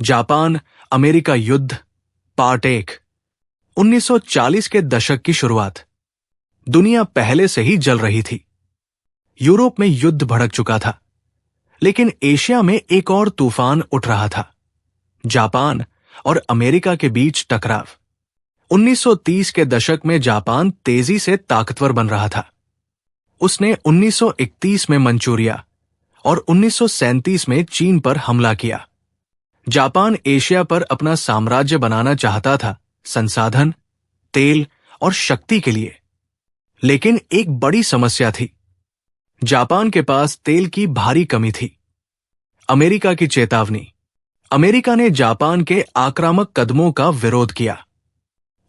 Japan America युद्ध part 1। 1940 के दशक की शुरुआत। दुनिया पहले से ही जल रही थी। यूरोप में युद्ध भड़क चुका था, लेकिन एशिया में एक और तूफान उठ रहा था, जापान और अमेरिका के बीच टकराव। 1930 के दशक में जापान तेजी से ताकतवर बन रहा था। उसने 1931 में मंचूरिया और 1937 में चीन पर हमला किया। जापान एशिया पर अपना साम्राज्य बनाना चाहता था, संसाधन, तेल और शक्ति के लिए। लेकिन एक बड़ी समस्या थी। जापान के पास तेल की भारी कमी थी। अमेरिका की चेतावनी। अमेरिका ने जापान के आक्रामक कदमों का विरोध किया।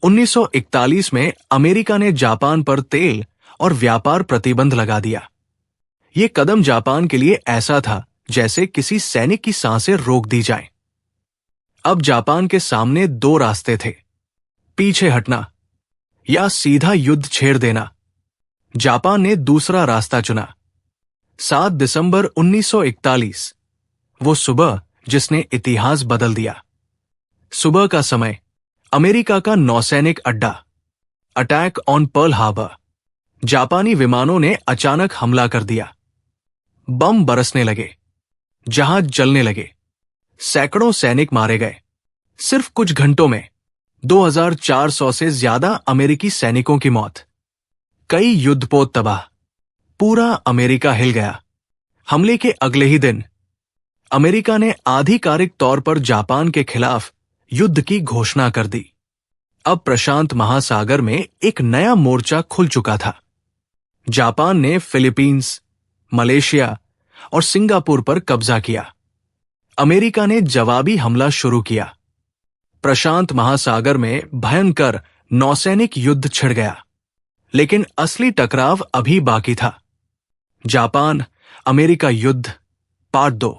1941 में अमेरिका ने जापान पर तेल और व्यापार प्रतिबंध लगा दिया। यह कदम जापान के लिए ऐसा था जैसे किसी सैनिक की सांसें रोक दी जाएं। अब जापान के सामने दो रास्ते थे, पीछे हटना या सीधा युद्ध छेड़ देना। जापान ने दूसरा रास्ता चुना। 7 दिसंबर 1941, वो सुबह जिसने इतिहास बदल दिया। सुबह का समय, अमेरिका का नौसैनिक अड्डा, अटैक ऑन पर्ल हार्बर। जापानी विमानों ने अचानक हमला कर दिया। बम बरसने लगे, जहाज जलने लगे, सैकड़ों सैनिक मारे गए। सिर्फ कुछ घंटों में 2400 से ज्यादा अमेरिकी सैनिकों की मौत। कई युद्धपोत तबाह। पूरा अमेरिका हिल गया। हमले के अगले ही दिन अमेरिका ने आधिकारिक तौर पर जापान के खिलाफ युद्ध की घोषणा कर दी। अब प्रशांत महासागर में एक नया मोर्चा खुल चुका था। जापान ने फिलीपींस, मलेशिया और सिंगापुर पर कब्जा किया। अमेरिका ने जवाबी हमला शुरू किया। प्रशांत महासागर में भयंकर नौसैनिक युद्ध छिड़ गया। लेकिन असली टकराव अभी बाकी था। जापान अमेरिका युद्ध पार्ट 2।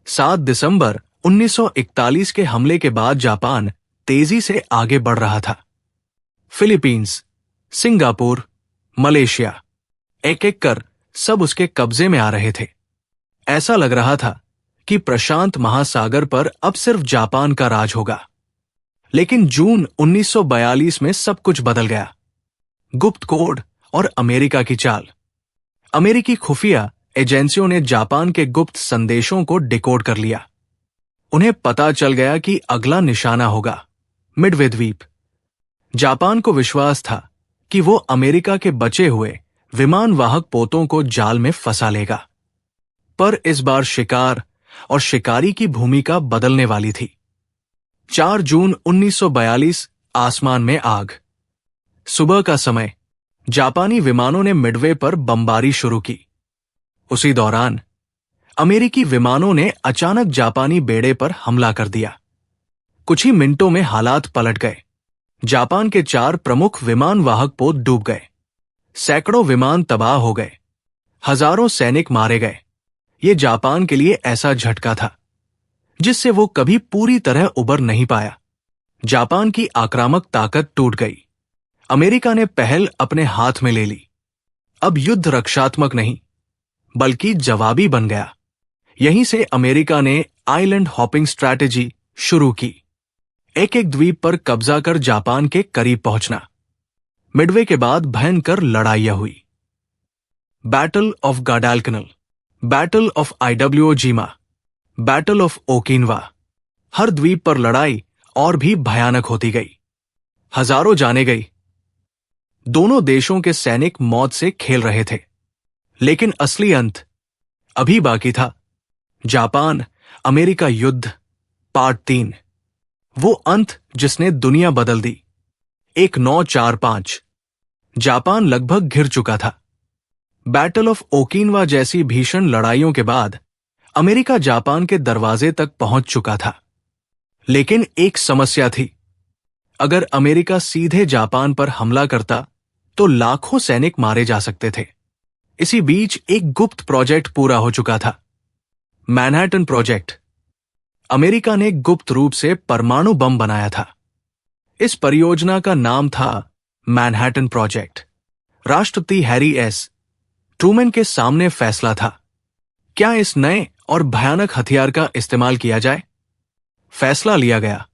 7 दिसंबर 1941 के हमले के बाद जापान तेजी से आगे बढ़ रहा था। फिलीपींस, सिंगापुर, मलेशिया, एक एक कर सब उसके कब्जे में आ रहे थे। ऐसा लग रहा था कि प्रशांत महासागर पर अब सिर्फ जापान का राज होगा। लेकिन जून 1942 में सब कुछ बदल गया। गुप्त कोड और अमेरिका की चाल। अमेरिकी खुफिया एजेंसियों ने जापान के गुप्त संदेशों को डिकोड कर लिया। उन्हें पता चल गया कि अगला निशाना होगा मिडवे द्वीप। जापान को विश्वास था कि वो अमेरिका के बचे हुए विमान वाहक पोतों को जाल में फंसा लेगा। पर इस बार शिकार और शिकारी की भूमिका बदलने वाली थी। 4 जून 1942, आसमान में आग। सुबह का समय, जापानी विमानों ने मिडवे पर बमबारी शुरू की। उसी दौरान अमेरिकी विमानों ने अचानक जापानी बेड़े पर हमला कर दिया। कुछ ही मिनटों में हालात पलट गए। जापान के 4 प्रमुख विमान वाहक पोत डूब गए। सैकड़ों विमान तबाह हो गए। हजारों सैनिक मारे गए। ये जापान के लिए ऐसा झटका था जिससे वो कभी पूरी तरह उबर नहीं पाया। जापान की आक्रामक ताकत टूट गई। अमेरिका ने पहल अपने हाथ में ले ली। अब युद्ध रक्षात्मक नहीं, बल्कि जवाबी बन गया। यहीं से अमेरिका ने आइलैंड हॉपिंग स्ट्रैटेजी शुरू की। एक एक द्वीप पर कब्जा कर जापान के करीब पहुंचना। मिडवे के बाद भयंकर लड़ाइयां हुई। Battle of Guadalcanal, battle of Iwo Jima, battle of Okinawa. हर द्वीप पर लड़ाई और भी भयानक होती गई। हजारों जाने गई। दोनों देशों के सैनिक मौत से खेल रहे थे। लेकिन असली अंत अभी बाकी था। जापान अमेरिका युद्ध पार्ट 3। वो अंत जिसने दुनिया बदल दी। 1945, जापान लगभग घिर चुका था। बैटल ऑफ ओकिनवा जैसी भीषण लड़ाइयों के बाद अमेरिका जापान के दरवाजे तक पहुंच चुका था। लेकिन एक समस्या थी। अगर अमेरिका सीधे जापान पर हमला करता तो लाखों सैनिक मारे जा सकते थे। इसी बीच एक गुप्त प्रोजेक्ट पूरा हो चुका था, मैनहट्टन प्रोजेक्ट। अमेरिका ने गुप्त रूप से परमाणु बम बनाया था। इस परियोजना का नाम था मैनहट्टन प्रोजेक्ट। राष्ट्रपति हैरी एस ट्रूमैन के सामने फैसला था, क्या इस नए और भयानक हथियार का इस्तेमाल किया जाए? फैसला लिया गया।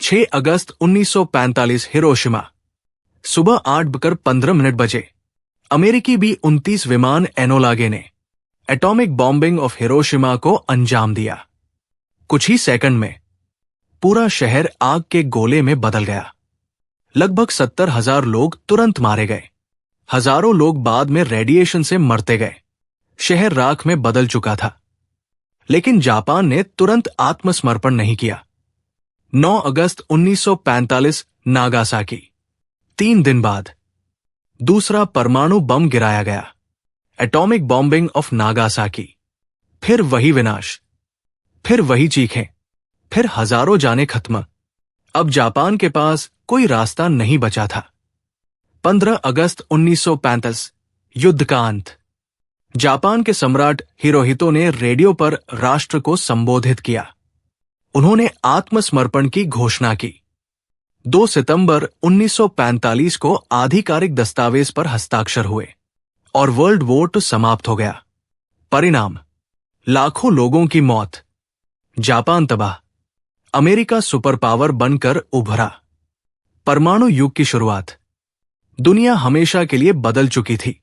6 अगस्त 1945 हिरोशिमा, सुबह 8:15 बजे अमेरिकी B-29 विमान एनोलागे ने एटॉमिक बॉम्बिंग ऑफ हिरोशिमा को अंजाम दिया। कुछ ही सेकंड में पूरा शहर आग के गोले में बदल गया। लगभग 70,000 लोग तुरंत मारे गए। हजारों लोग बाद में रेडिएशन से मरते गए। शहर राख में बदल चुका था। लेकिन जापान ने तुरंत आत्मसमर्पण नहीं किया। 9 अगस्त 1945 नागासाकी, 3 दिन बाद दूसरा परमाणु बम गिराया गया। Atomic bombing of Nagasaki. फिर वही विनाश, फिर वही चीखें, फिर हजारों जाने खत्म। अब जापान के पास कोई रास्ता नहीं बचा था। 15 अगस्त 1935 युद्ध का अंत। जापान के सम्राट हिरोहितो ने रेडियो पर राष्ट्र को संबोधित किया। उन्होंने आत्मसमर्पण की घोषणा की। 2 सितंबर 1945 को आधिकारिक दस्तावेज पर हस्ताक्षर हुए और वर्ल्ड वॉर समाप्त हो गया। परिणाम, लाखों लोगों की मौत, जापान तबाह, अमेरिका सुपर पावर बनकर उभरा। परमाणु युग की शुरुआत। दुनिया हमेशा के लिए बदल चुकी थी।